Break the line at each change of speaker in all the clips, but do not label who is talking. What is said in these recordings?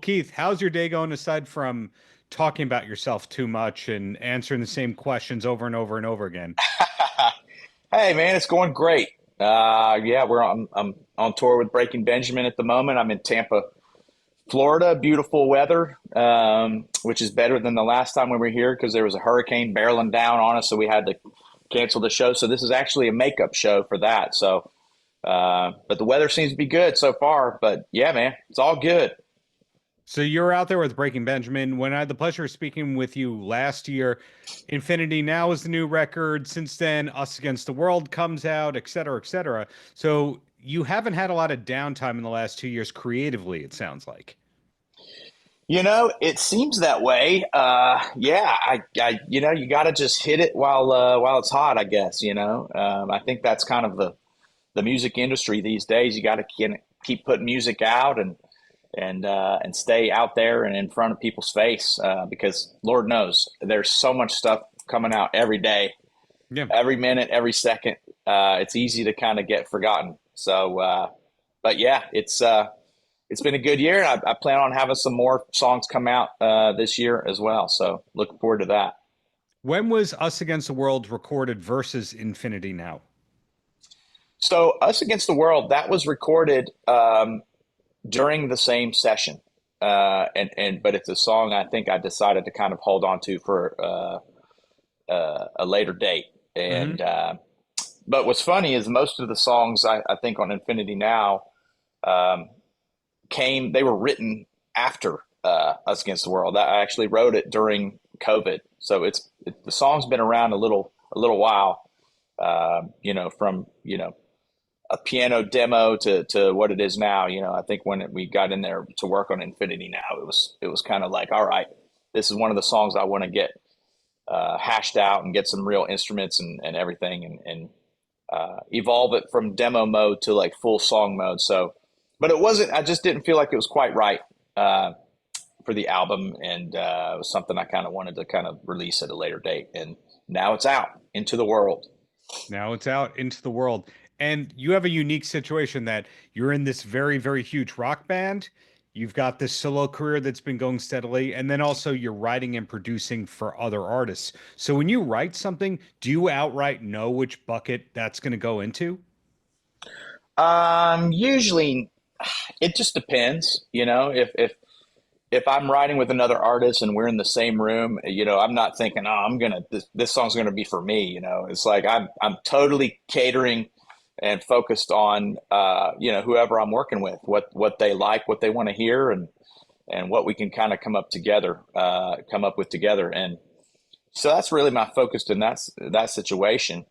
Keith, how's your day going aside from talking about yourself too much and answering the same questions over and over and over again?
Hey man, it's going great. Yeah, I'm on tour with Breaking Benjamin at the moment. I'm in Tampa, Florida. Beautiful weather, which is better than the last time we were here because there was a hurricane barreling down on us, so we had to cancel the show. So this is actually a makeup show for that. So, but the weather seems to be good so far. But yeah, man, it's all good.
So you're out there with Breaking Benjamin. When I had the pleasure of speaking with you last year, Infinity Now is the new record. Since then, Us Against the World comes out, et cetera, et cetera. So you haven't had a lot of downtime in the last 2 years creatively, it sounds like.
It seems that way. Yeah, you got to just hit it while it's hot, I guess. I think that's kind of the music industry these days. You got to keep putting music out and stay out there and in front of people's face because Lord knows there's so much stuff coming out every day,
Yeah.
every minute, every second. It's easy to kind of get forgotten. So, but yeah, it's been a good year. I plan on having some more songs come out this year as well. So looking forward to that.
When was Us Against the World recorded versus Infinity Now?
So Us Against the World, that was recorded during the same session. But it's a song I think I decided to kind of hold on to for a later date.
Hmm.
But what's funny is most of the songs I think on Infinity Now um, they were written after Us Against the World. I actually wrote it during COVID, so the song's been around a little while. From a piano demo to what it is now. I think when we got in there to work on Infinity Now, it was kind of like, all right, this is one of the songs I want to get hashed out and get some real instruments and everything and evolve it from demo mode to like full song mode. So, but it wasn't. I just didn't feel like it was quite right for the album, and it was something I kind of wanted to kind of release at a later date. And now it's out into the world.
Now it's out into the world. And you have a unique situation that you're in this very, very huge rock band. You've got this solo career that's been going steadily. And then also you're writing and producing for other artists. So when you write something, do you outright know which bucket that's going to go into?
Usually, it just depends. If I'm writing with another artist and we're in the same room, I'm not thinking, oh, this song's gonna be for me. It's like I'm totally catering and focused on whoever I'm working with, what they like, what they want to hear, and what we can kind of come up with together. And so that's really my focus in that situation.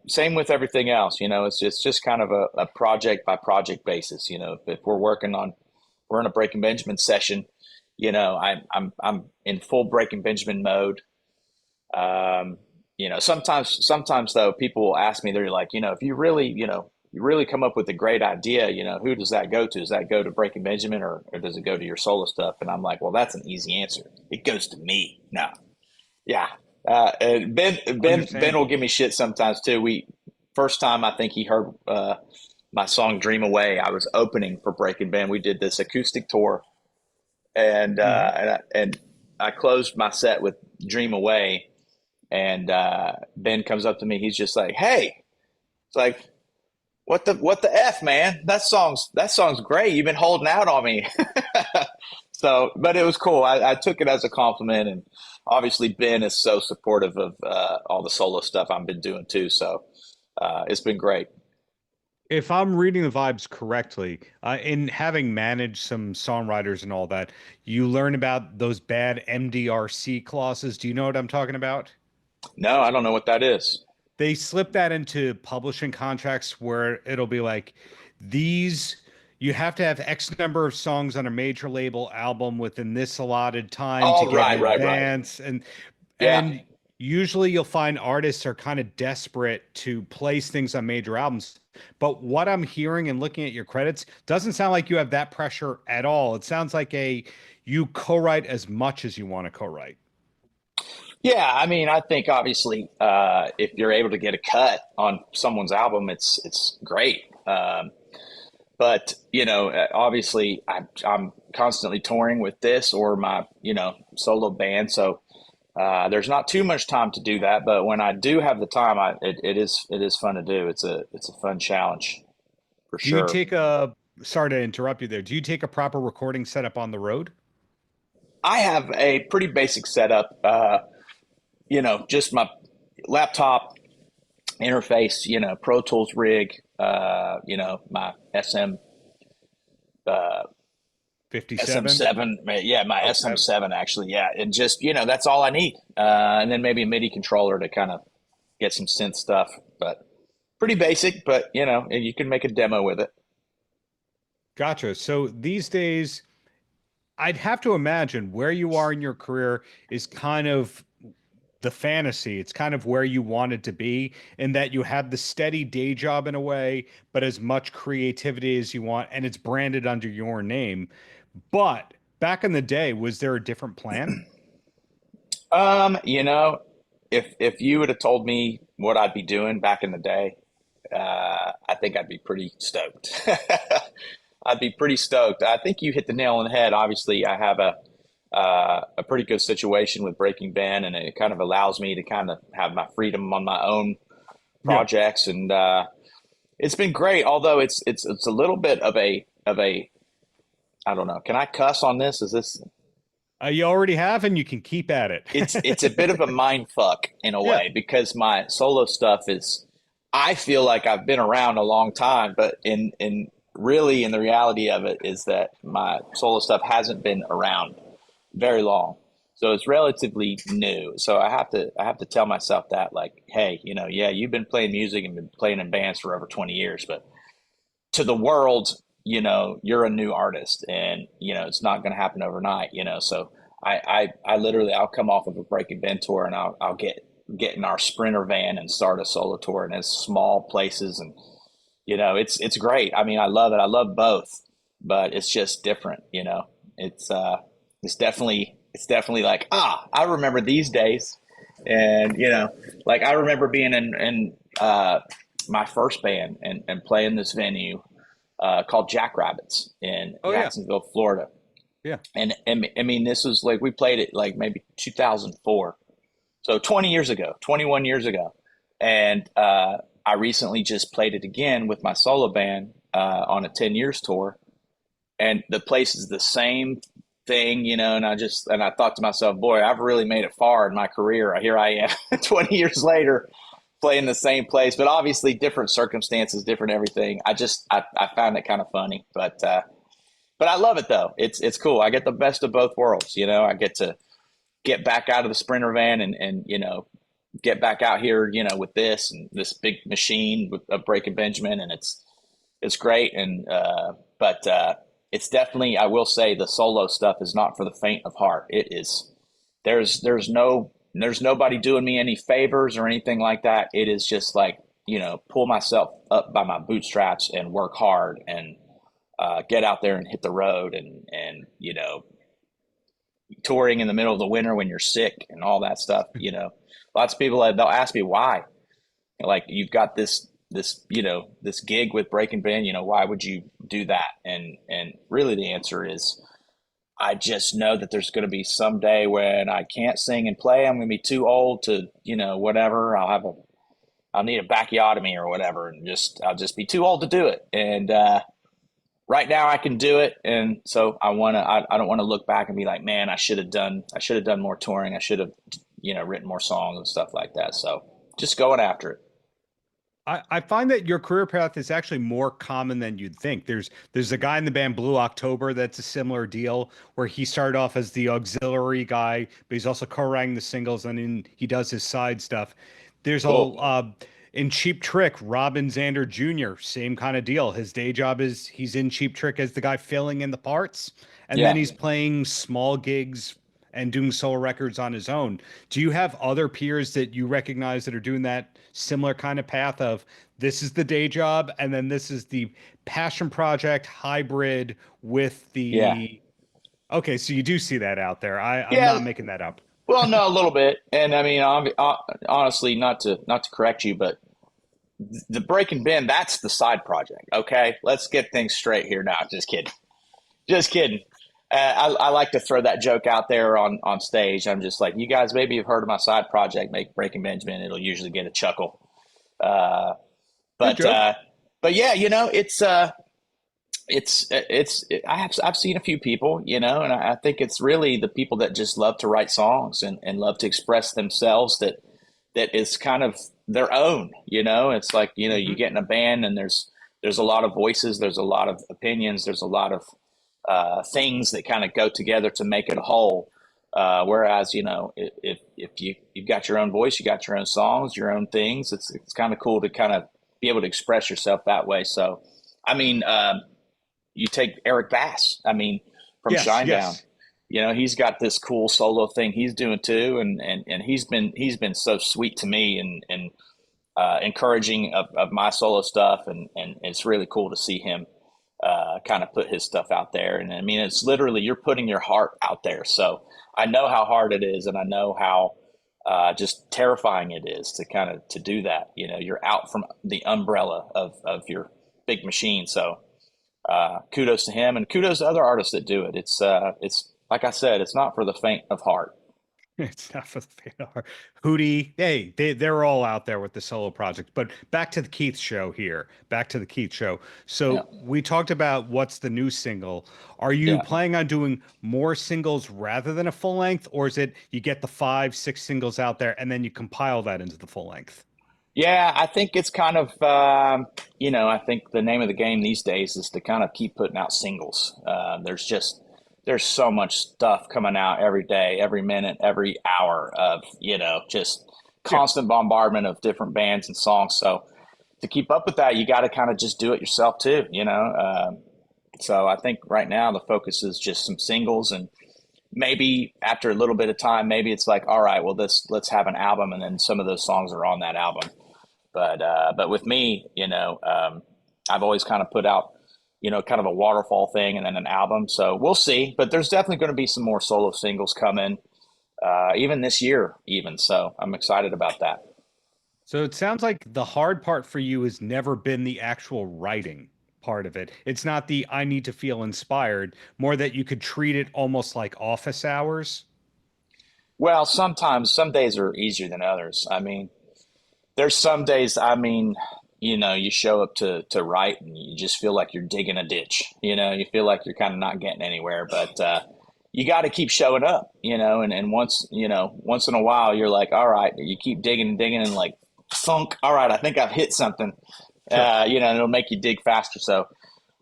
Same with everything else. It's just kind of a project by project basis. If we're in a Breaking Benjamin session, I'm in full Breaking Benjamin mode. Sometimes though, people will ask me, they're like, if you really come up with a great idea, who does that go to? Does that go to Breaking Benjamin or does it go to your solo stuff? And I'm like, well, that's an easy answer. It goes to me. No, yeah. And Ben will
Understandable.
give me shit sometimes too. First time I think he heard my song "Dream Away." I was opening for Breaking Ben. We did this acoustic tour, and
Mhm.
I closed my set with "Dream Away." And Ben comes up to me. He's just like, "Hey," it's like, "What the f, man? That song's great. You've been holding out on me." So, but it was cool. I took it as a compliment, and obviously Ben is so supportive of all the solo stuff I've been doing too. So it's been great.
If I'm reading the vibes correctly, in having managed some songwriters and all that, you learn about those bad MDRC clauses. Do you know what I'm talking about?
No, I don't know what that is.
They slip that into publishing contracts where it'll be like these you have to have X number of songs on a major label album within this allotted time to
Oh,
get in
right.
advance
Yeah,
and usually you'll find artists are kind of desperate to place things on major albums. But what I'm hearing and looking at your credits doesn't sound like you have that pressure at all. It sounds like a you co-write as much as you want to co-write.
yeah. I mean, I think obviously, if you're able to get a cut on someone's album, it's great. But obviously, I'm constantly touring with this or my, solo band. So there's not too much time to do that, but when I do have the time, it is fun to do. It's a fun challenge for
Do you
sure.
take a, sorry to interrupt you there. Do you take a proper recording setup on the road?
I have a pretty basic setup. Just my laptop interface, Pro Tools rig, my uh,
57?
SM7, yeah, my
Oh, seven.
SM7 actually, yeah, and just that's all I need, and then maybe a MIDI controller to kind of get some synth stuff, but pretty basic. But you can make a demo with it.
Gotcha. So these days, I'd have to imagine where you are in your career is kind of the fantasy. It's kind of where you wanted to be, in that you have the steady day job in a way, but as much creativity as you want, and it's branded under your name. But back in the day, was there a different plan?
Um, you know, if you would have told me what I'd be doing back in the day, I think I'd be pretty stoked. I'd be pretty stoked. I think you hit the nail on the head. Obviously, I have a pretty good situation with Breaking Ben, and it kind of allows me to kind of have my freedom on my own
Yeah.
projects, and it's been great. Although it's a little bit of a I don't know. Can I cuss on this? Is this
You already have, and you can keep at it.
it's a bit of a mind fuck in a
Yeah.
way because my solo stuff is I feel like I've been around a long time, but in really in the reality of it is that my solo stuff hasn't been around very long. So it's relatively new. So I have to tell myself that, like, hey, yeah, you've been playing music and been playing in bands for over 20 years, but to the world, you're a new artist, and it's not going to happen overnight. So I literally I'll come off of a Breaking Ben tour, and I'll get in our Sprinter van and start a solo tour, and it's small places, and it's great. I mean, I love it. I love both, but it's just different. It's it's definitely like, I remember these days, and like I remember being in my first band and playing this venue called Jackrabbits in
Oh yeah.
Jacksonville, Florida.
Yeah.
And I mean, this was like we played it like maybe 2004, so 20 years ago, 21 years ago, and I recently just played it again with my solo band on a 10 years tour, and the place is the same thing, and I thought to myself, boy, I've really made it far in my career. Here I am 20 years later playing the same place, but obviously different circumstances, different everything. I found it kind of funny, but I love it though. It's cool. I get the best of both worlds. I get to get back out of the Sprinter van and get back out here, with this and this big machine with a Breaking Benjamin, and it's great. And but it's definitely, I will say, the solo stuff is not for the faint of heart. It is there's nobody doing me any favors or anything like that. It is just like, pull myself up by my bootstraps and work hard and get out there and hit the road and touring in the middle of the winter when you're sick and all that stuff. Lots of people, they'll ask me why, like, you've got this gig with Breaking Ben, why would you do that? And really the answer is, I just know that there's going to be some day when I can't sing and play. I'm going to be too old to, whatever. I'll need a backiotomy or whatever, and I'll just be too old to do it. And right now I can do it, and so I don't want to look back and be like, man, I should have done more touring. I should have, written more songs and stuff like that. So just going after it.
I find that your career path is actually more common than you'd think. There's a guy in the band Blue October that's a similar deal, where he started off as the auxiliary guy, but he's also co-writing the singles, and then he does his side stuff. There's
Cool.
in Cheap Trick, Robin Zander Jr., same kind of deal. His day job is he's in Cheap Trick as the guy filling in the parts, and then
Yeah.
he's playing small gigs and doing solo records on his own. Do you have other peers that you recognize that are doing that similar kind of path of, this is the day job and then this is the passion project hybrid with
Yeah.
the, okay, so you do see that out there. I'm
Yeah.
not making that up.
Well, no, a little bit. And I mean, honestly, not to correct you, but the Breaking Ben, that's the side project. Okay, let's get things straight here now. Just kidding. Just kidding. I like to throw that joke out there on stage. I'm just like, you guys maybe have heard of my side project, Make Breaking Benjamin. It'll usually get a chuckle. Uh,
Good
but
joke.
uh, but yeah, I've seen a few people, and I think it's really the people that just love to write songs and love to express themselves that is kind of their own. It's like, you
Hmm.
get in a band and there's a lot of voices, there's a lot of opinions, there's a lot of things that kind of go together to make it a whole. Whereas, if you've got your own voice, you got your own songs, your own things, it's kind of cool to kind of be able to express yourself that way. So, I mean, you take Eric Bass, I mean, from
Yes,
Shinedown.
yes.
He's got this cool solo thing he's doing too, and he's been so sweet to me and encouraging of my solo stuff, and it's really cool to see him kind of put his stuff out there. And I mean, it's literally you're putting your heart out there. So I know how hard it is, and I know how just terrifying it is to kind of to do that. You're out from the umbrella of your big machine. So kudos to him, and kudos to other artists that do it. It's like I said, it's not for the faint of heart.
It's not for the faint of heart. Hootie, hey, they're all out there with the solo project. But back to the Keith show here. Back to the Keith show.
Yeah,
So we talked about what's the new single. Are you
yeah.
planning on doing more singles rather than a full length, or is it you get the 5, 6 singles out there and then you compile that into the full length?
Yeah, I think it's kind of, I think the name of the game these days is to kind of keep putting out singles. There's so much stuff coming out every day, every minute, every hour of, just
Yeah.
constant bombardment of different bands and songs. So to keep up with that, you got to kind of just do it yourself too. So I think right now the focus is just some singles, and maybe after a little bit of time, maybe it's like, all right, well, let's have an album, and then some of those songs are on that album. But with me, I've always kind of put out, kind of a waterfall thing and then an album. So we'll see. But there's definitely going to be some more solo singles coming, even this year, even. So I'm excited about that.
So it sounds like the hard part for you has never been the actual writing part of it. It's not the I need to feel inspired, more that you could treat it almost like office hours.
Well, sometimes some days are easier than others. I mean, there's some days, I mean, you show up to write and you just feel like you're digging a ditch. You feel like you're kind of not getting anywhere, but you got to keep showing up, and once in a while you're like, all right, you keep digging and digging and like thunk, all right, I think I've hit something,
Sure.
and it'll make you dig faster. So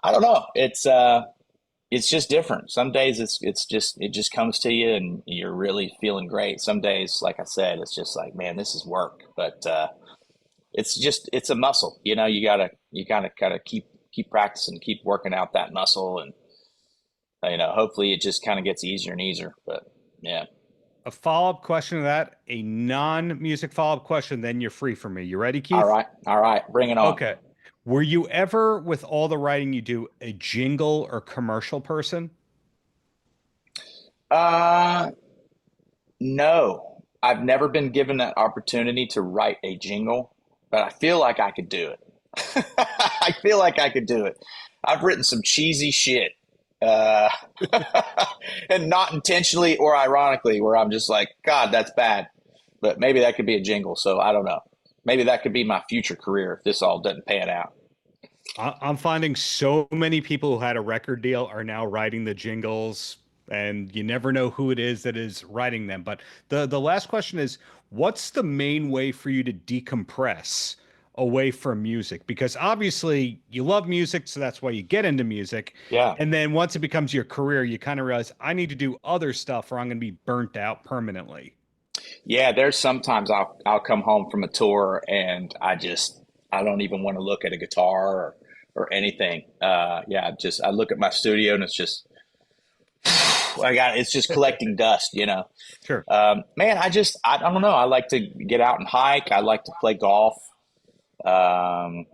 I don't know. It's just different. Some days it just comes to you and you're really feeling great. Some days, like I said, it's just like, man, this is work. But it's a muscle. You gotta keep practicing, keep working out that muscle, and hopefully it just kind of gets easier and easier. But yeah.
A follow-up question to that, a non-music follow-up question, then you're free for me. You ready,
All
Keith?
right, all right, bring it on.
Okay. Were you ever, with all the writing you do, a jingle or commercial person?
Uh, no, I've never been given that opportunity to write a jingle, but I feel like I could do it. I feel like I could do it. I've written some cheesy shit, uh, and not intentionally or ironically, where I'm just like, God, that's bad. But maybe that could be a jingle. So I don't know. Maybe that could be my future career if this all doesn't pan out.
I'm finding so many people who had a record deal are now writing the jingles, and you never know who it is that is writing them. But the last question is, what's the main way for you to decompress away from music? Because obviously you love music, so that's why you get into music.
Yeah.
And then once it becomes your career, you kind of realize I need to do other stuff or I'm going to be burnt out permanently.
Yeah, there's sometimes I'll come home from a tour and I don't even want to look at a guitar or anything. Yeah, just I look at my studio and it's just it's just collecting dust.
Sure.
Man, I don't know. I like to get out and hike. I like to play golf. Um,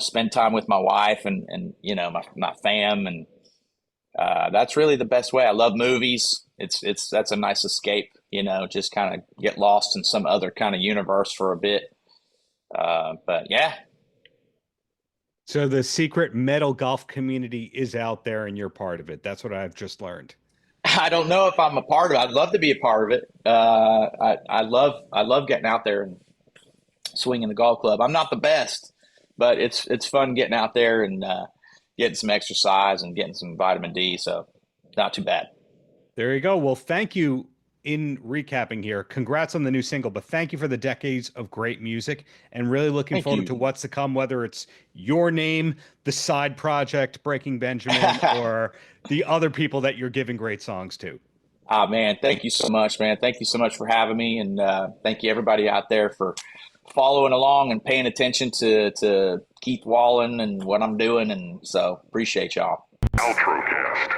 spend time with my wife and my fam, and that's really the best way. I love movies. That's a nice escape. Just kind of get lost in some other kind of universe for a bit. But yeah,
So the secret metal golf community is out there and you're part of it. That's what I've just learned.
I don't know if I'm a part of it. I'd love to be a part of it. I love getting out there and swinging the golf club. I'm not the best, but it's fun getting out there and getting some exercise and getting some vitamin D. So not too bad.
There you go. Well, thank you. In recapping here, congrats on the new single, but thank you for the decades of great music and really looking
Thank
forward to
you.
what's to come, whether it's your name, the side project, Breaking Benjamin, or the other people that you're giving great songs to.
Ah, man, thank you so much, man. Thank you so much for having me, and thank you everybody out there for following along and paying attention to Keith Wallen and what I'm doing, and so appreciate y'all.
Paltrocast.